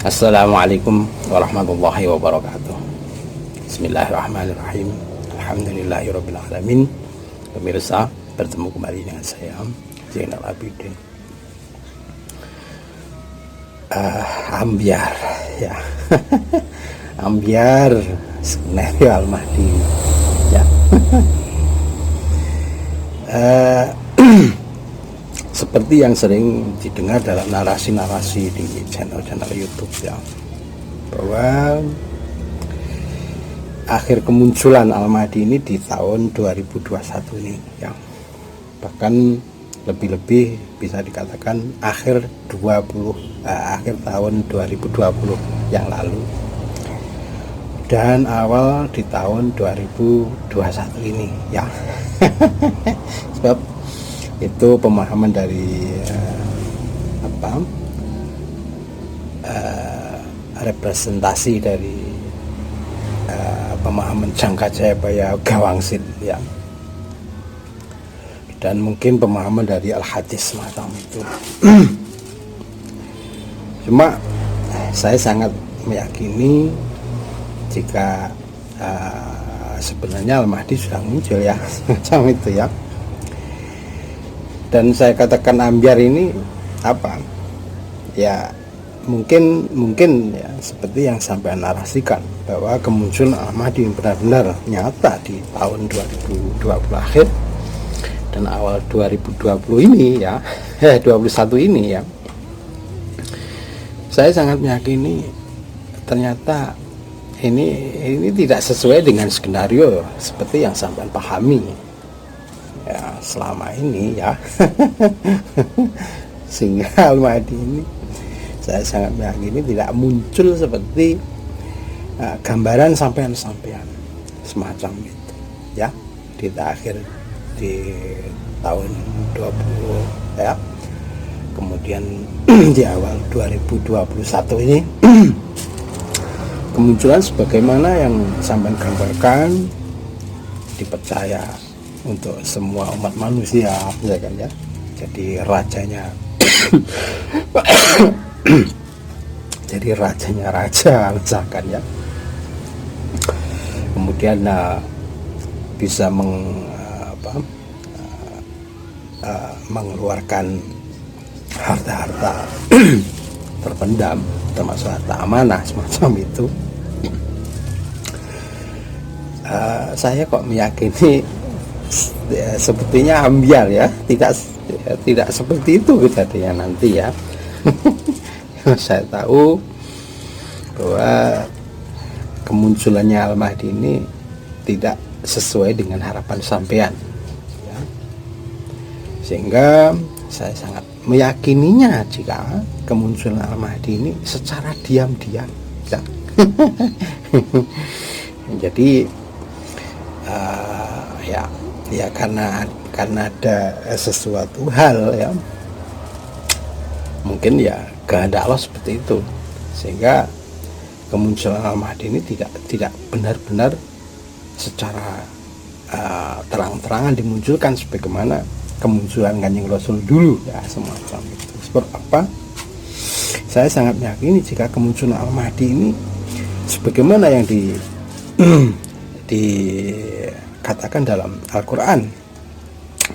Assalamualaikum warahmatullahi wabarakatuh. Bismillahirrahmanirrahim. Alhamdulillahirabbil alamin. Pemirsa, bertemu kembali dengan saya Zainal Abidin. Ambyar ya. Ambyar skenario Al-Mahdi ya. Seperti yang sering didengar dalam narasi-narasi di channel-channel YouTube ya, bahwa akhir kemunculan Al-Mahdi ini di tahun 2021 ini ya. Bahkan lebih-lebih bisa dikatakan akhir tahun 2020 yang lalu dan awal di tahun 2021 ini ya. Sebab itu pemahaman dari representasi dari pemahaman Jangka Jayabaya Gawangsit ya, dan mungkin pemahaman dari Al-Hadis semacam itu. Cuma saya sangat meyakini jika sebenarnya Al-Mahdi sudah muncul ya, semacam itu ya. Dan saya katakan ambyar ini apa ya, mungkin ya seperti yang sampai narasikan bahwa kemunculan Al-Mahdi benar-benar nyata di tahun 2020 akhir dan awal 2020 ini ya, 21 ini ya. Saya sangat meyakini ternyata ini tidak sesuai dengan skenario seperti yang sampai pahami ya selama ini ya. Sehingga Al-Mahdi ini saya sangat meyakini tidak muncul seperti gambaran sampean semacam itu ya, di akhir di tahun 20 ya, kemudian di awal 2021 ini kemunculan sebagaimana yang sampean gambarkan dipercaya untuk semua umat manusia ya kan ya. Jadi rajanya jadi rajanya raja misalkan ya, kemudian bisa mengeluarkan harta-harta terpendam termasuk harta amanah semacam itu. Saya kok meyakini sepertinya ambyar ya, tidak seperti itu kejadiannya nanti ya. Saya tahu bahwa kemunculannya Al-Mahdi ini tidak sesuai dengan harapan sampean ya. Sehingga saya sangat meyakininya jika kemunculan Al-Mahdi ini secara diam-diam ya. Jadi ya karena ada sesuatu hal ya, mungkin ya kehendak Allah seperti itu, sehingga kemunculan Al-Mahdi ini tidak benar-benar secara terang-terangan dimunculkan sebagaimana kemunculan Kanjeng Rasul dulu ya, semacam itu. Sebab apa? Saya sangat meyakini jika kemunculan Al-Mahdi ini sebagaimana yang dikatakan dalam Al-Quran.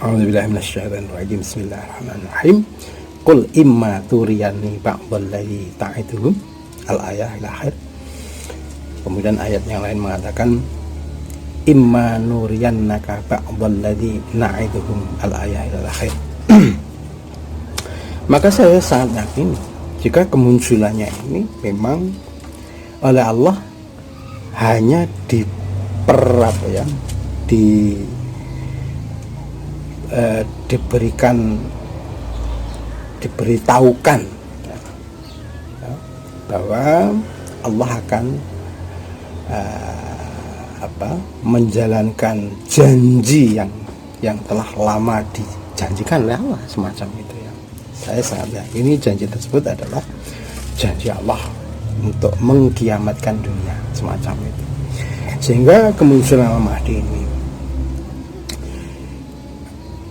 A'udzubillahi minasyaitonirrajim. Bismillahirrahmanirrahim. Qul imma turiyani ba'dallazi ta'iduhum, al-ayah ila akhir. Kemudian ayat yang lain mengatakan imma nuriyannaka ba'dallazi na'iduhum, al-ayah ila akhir. Maka saya sangat yakin jika kemunculannya ini memang oleh Allah hanya diberitahukan ya, bahwa Allah akan menjalankan janji yang telah lama dijanjikan oleh Allah semacam itu ya. Saya sangat yakin ini janji tersebut adalah janji Allah untuk mengkiamatkan dunia semacam itu. Sehingga kemunculan Al-Mahdi ini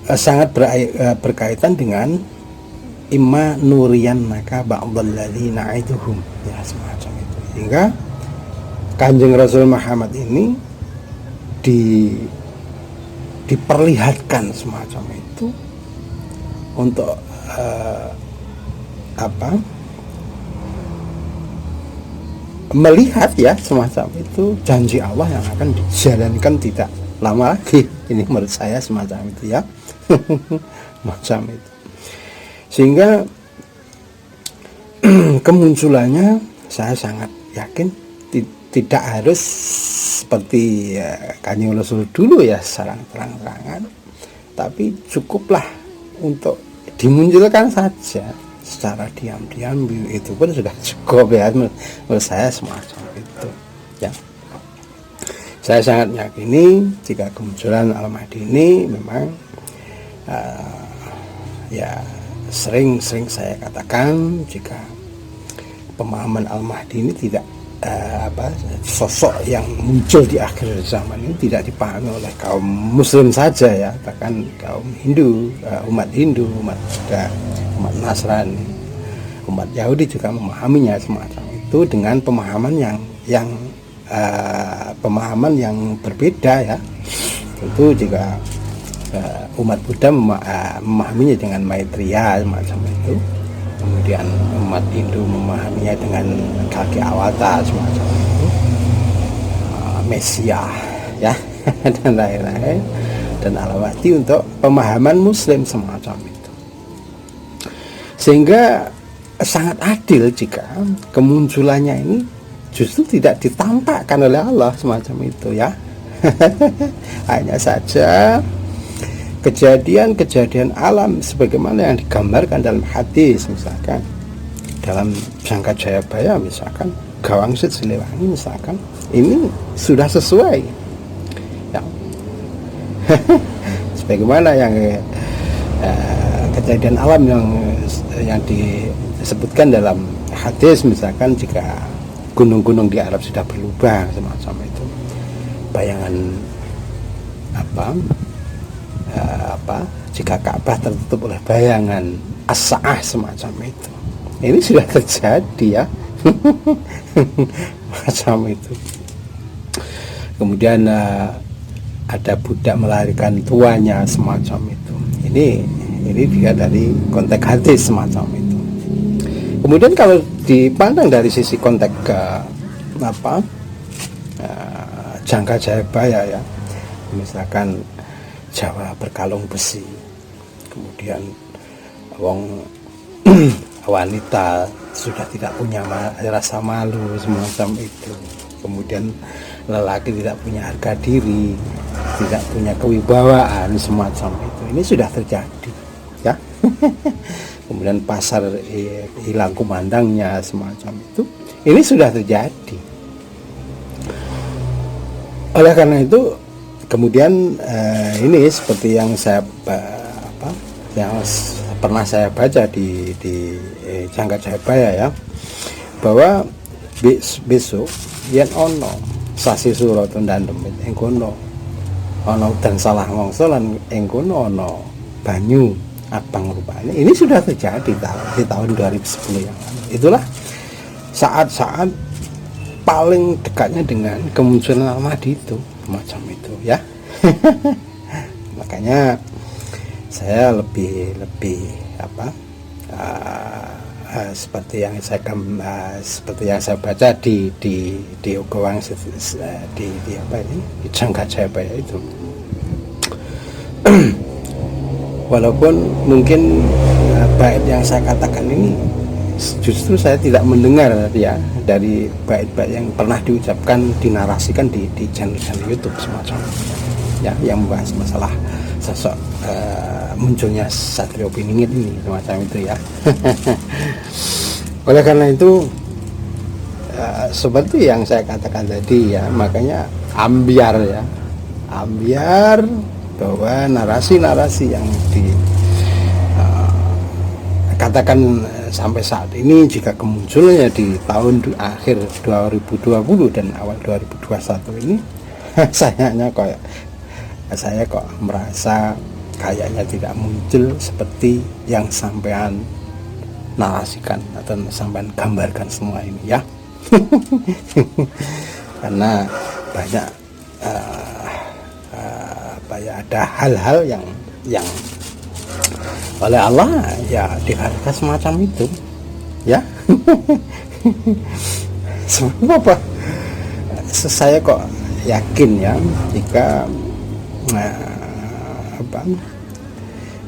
sangat berkaitan dengan imma nuriyannaka ba'dalladzi na'iduhum, ya semacam itu. Hingga Kanjeng Rasul Muhammad ini diperlihatkan semacam itu untuk melihat ya semacam itu janji Allah yang akan dijalankan tidak lama lagi. Ini menurut saya semacam itu ya. Macam itu, sehingga kemunculannya saya sangat yakin tidak harus seperti Kanjeng Rasul dulu ya secara terang-terangan, tapi cukuplah untuk dimunculkan saja secara diam-diam, itu pun sudah cukup ya menurut saya semacam itu ya. Saya sangat meyakini jika kemunculan Al-Mahdi ini memang ya sering saya katakan, jika pemahaman Al-Mahdi ini tidak sosok yang muncul di akhir zaman ini tidak dipahami oleh kaum muslim saja ya, bahkan kaum Hindu, umat Hindu, umat Buddha, umat Nasrani, umat Yahudi juga memahaminya semacam itu dengan pemahaman yang berbeda ya. Tentu juga umat Buddha memahaminya dengan Maitreya semacam itu, kemudian umat Hindu memahaminya dengan kaki awata semacam itu, Mesia ya dan lain-lain, dan Al-Mahdi untuk pemahaman muslim semacam itu. Sehingga sangat adil jika kemunculannya ini justru tidak ditampakkan oleh Allah semacam itu ya. Hanya saja kejadian-kejadian alam sebagaimana yang digambarkan dalam hadis, misalkan dalam Jangka Jayabaya, misalkan Gawangsit Siliwangi, misalkan ini sudah sesuai ya. Sebagaimana yang kejadian alam yang disebutkan dalam hadis, misalkan jika gunung-gunung di Arab sudah berlubang semacam itu, bayangan jika Ka'bah tertutup oleh bayangan as-sa'ah semacam itu, ini sudah terjadi ya. Macam itu. Kemudian ada budak melahirkan tuanya semacam itu, ini dia dari konteks hadis semacam itu. Kemudian kalau dipandang dari sisi konteks Jangka Jayabaya ya, misalkan Jawa berkalung besi, kemudian wanita sudah tidak punya rasa malu semacam itu, kemudian lelaki tidak punya harga diri, tidak punya kewibawaan semacam itu, ini sudah terjadi ya. Kemudian pasar hilang kumandangnya semacam itu, ini sudah terjadi. Oleh karena itu kemudian ini seperti yang pernah saya baca di Jangka Jayabaya ya, bahwa besok yen ono sasi Suro dan demit ing kono ono dan salah mangsa lan ing kono ono banyu abang rupanya, ini sudah terjadi di tahun 2010 yang lalu. Itulah saat-saat paling dekatnya dengan kemunculan Al-Mahdi itu macam itu ya. Makanya saya lebih seperti yang saya baca di Gawangsit di Jangka Jayabaya itu. Walaupun mungkin bait yang saya katakan ini justru saya tidak mendengar ya dari bait-bait yang pernah diucapkan, dinarasikan di channel YouTube semacam ya, yang membahas masalah sosok munculnya Satrio Piningit ini semacam itu ya. Oleh karena itu seperti yang saya katakan tadi ya, makanya ambiar bahwa narasi-narasi yang dikatakan sampai saat ini, jika kemunculannya di tahun akhir 2020 dan awal 2021 ini, saya kok merasa kayaknya tidak muncul seperti yang sampean narasikan atau sampean gambarkan semua ini ya. Karena banyak ada hal-hal yang oleh Allah ya dikatakan semacam itu ya. Sebab apa? Saya kok yakin ya jika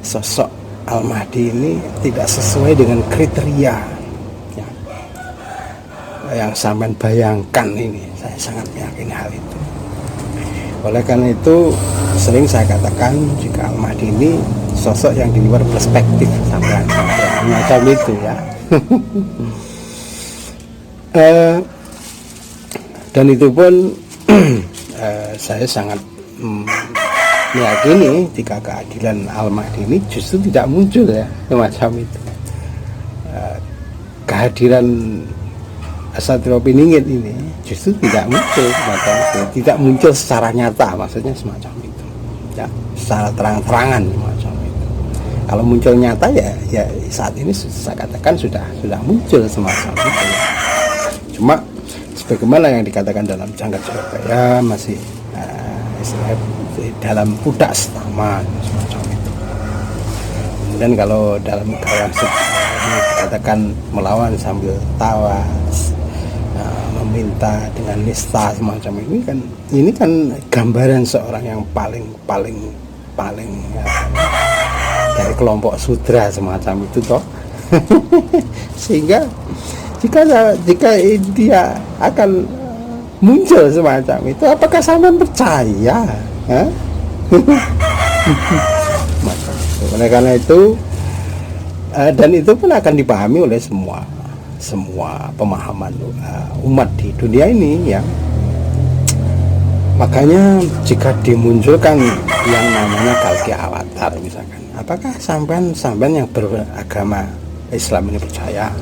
sosok Al-Mahdi ini tidak sesuai dengan kriteria ya, yang sampean bayangkan ini. Saya sangat meyakini hal itu. Oleh karena itu sering saya katakan jika Al-Mahdi ini sosok yang di luar perspektif sampean macam itu ya. Dan itu pun saya sangat meyakini jika keadilan Al-Mahdi ini justru tidak muncul ya semacam itu. Kehadiran Satrio Piningit ini justru tidak muncul semacam itu, tidak muncul secara nyata, maksudnya semacam itu ya, secara terang-terangan semacam itu. Kalau muncul nyata ya saat ini saya katakan sudah muncul semacam itu ya. Cuma sebagaimana yang dikatakan dalam Jangkar Surabaya masih dalam budak setama semacam itu. Kemudian kalau dalam kawan dikatakan melawan sambil tawa, meminta dengan nista semacam ini kan gambaran seorang yang paling dari kelompok sudra semacam itu toh. Sehingga jika dia akan muncul semacam itu, apakah sampean percaya? Oleh karena itu dan itu pun akan dipahami oleh semua pemahaman umat di dunia ini ya. Makanya jika dimunculkan yang namanya Kalki Avatar misalkan, apakah sampean yang beragama Islam ini percaya?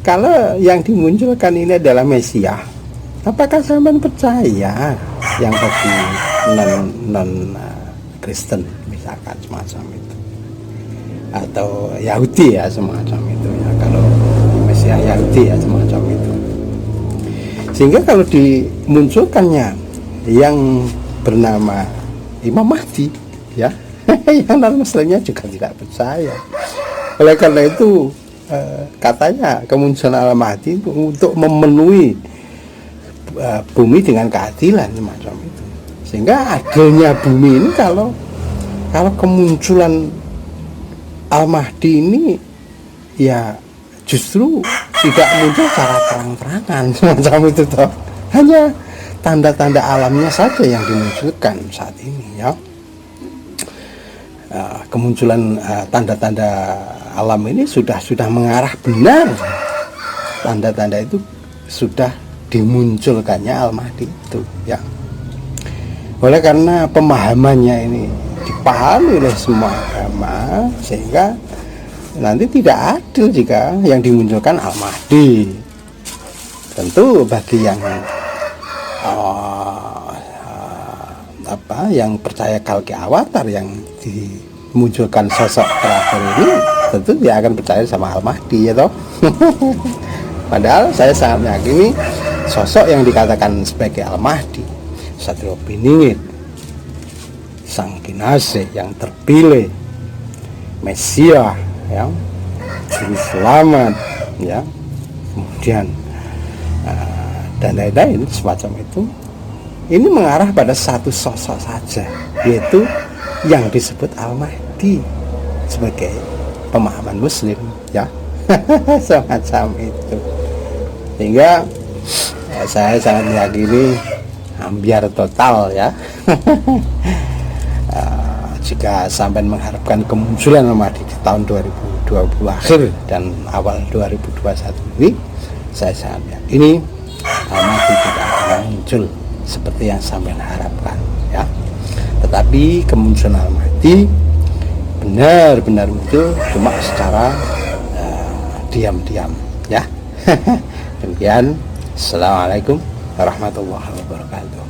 Kalau yang dimunculkan ini adalah Mesias, apakah sampean percaya yang bagi non Kristen misalkan semacam itu, atau Yahudi ya semacam itu ya, kalau Mesias Yahudi ya semacam itu. Sehingga kalau dimunculkannya yang bernama Imam Mahdi ya, yang non Muslimnya juga tidak percaya. Oleh karena itu katanya kemunculan Al-Mahdi itu untuk memenuhi bumi dengan keadilan semacam itu. Sehingga adilnya bumi ini kalau kemunculan Al-Mahdi ini ya justru tidak muncul secara terang-terangan semacam itu toh. Hanya tanda-tanda alamnya saja yang dimunculkan saat ini ya. Kemunculan tanda-tanda alam ini sudah mengarah benar. Tanda-tanda itu sudah dimunculkannya Al-Mahdi itu ya. Oleh karena pemahamannya ini dipahami oleh semua agama, sehingga nanti tidak adil jika yang dimunculkan Al-Mahdi. Tentu bagi yang yang percaya Kalki Avatar, yang dimunculkan sosok terakhir ini, tentu dia akan percaya sama Al-Mahdi ya toh. Padahal saya sangat meyakini sosok yang dikatakan sebagai Al-Mahdi, Satrio Piningit, sang kinase yang terpilih, Mesias ya, Juru Selamat ya, kemudian dan lain-lain semacam itu, ini mengarah pada satu sosok saja, yaitu yang disebut Al-Mahdi sebagai pemahaman Muslim ya. Semacam itu. Sehingga saya sangat meyakini ambiar total ya. Jika sampai mengharapkan kemunculan Al-Mahdi di tahun 2020 akhir dan awal 2021 ini, saya sangat meyakini Al-Mahdi tidak akan muncul seperti yang sampai harapkan ya. Tetapi kemunculan Al-Mahdi benar-benar muncul, cuma secara diam-diam ya. Demikian. Assalamualaikum warahmatullahi wabarakatuh.